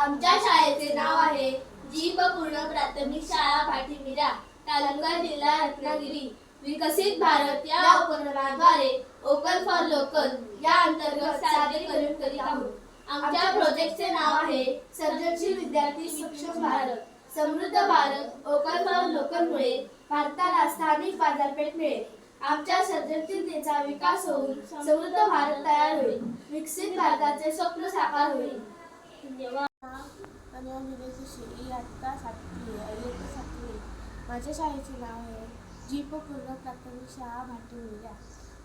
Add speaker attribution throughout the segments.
Speaker 1: आमच्या शाळेचे नाव आहे जीप पूर्ण प्राथमिक शाळा भाटीमिरा, तालुका जिल्हा रत्नागिरी. विकसित भारत या उपक्रमाद्वारे ओपन फॉर लोकल या अंतर्गत सादरीकरण करीत आहोत. आमच्या प्रोजेक्टचे नाव आहे सर्जनशील विद्यार्थी सक्षम भारत. समृद्ध भारत ओपन फॉर लोकलमुळे भारताला स्थानिक बाजारपेठ मिळेल. आमच्या सर्जनशीलतेचा विकास होऊन समृद्ध भारत तयार होईल. विकसित भारताचे स्वप्न साकार होईल. धन्यवाद.
Speaker 2: इयत्ता सातवी. माझ्या शाळेचे नाव आहे जीप पूर्ण प्राथमिक शाळा भाटीमिरा.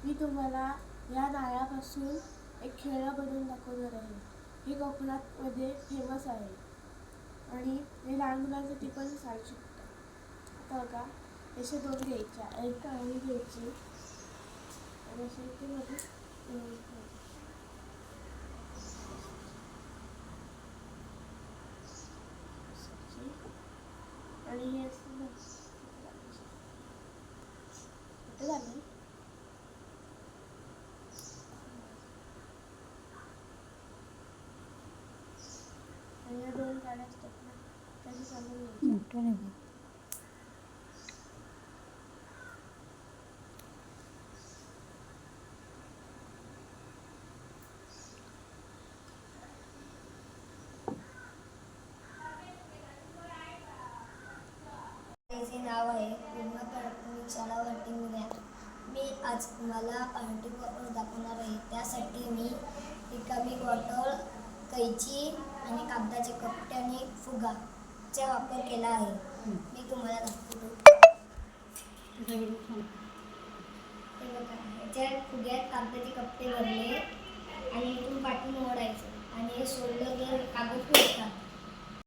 Speaker 2: मी तुम्हाला या नारळापासून एक खेळणं बनवून दाखवणार आहे. हे कोकणामध्ये फेमस आहे आणि हे लहान मुलांसाठी पण सांगू शकतो. आता बघा, असे दोन घ्यायच्या, एक कहाणी घ्यायची आणि असे इथे मध्ये आणि हे असं झालं. आणि या दोन काड्या असतात ना, त्याची सांगून घ्यायची.
Speaker 3: माझे नाव आहे पूर्ण प्राथमिक शाळा भाटीमिरा. मी आज तुम्हाला पार्टी दाखवणार आहे. त्यासाठी मी रिकामी बॉटल, कैची आणि कागदाचे कपडे आणि फुगाचा वापर केला आहे. मी तुम्हाला दाखवतो. हे बघा, याच्या फुग्यात कागदाचे कपडे भरले आणि इथून पाठून ओढायचं आणि हे सोडलं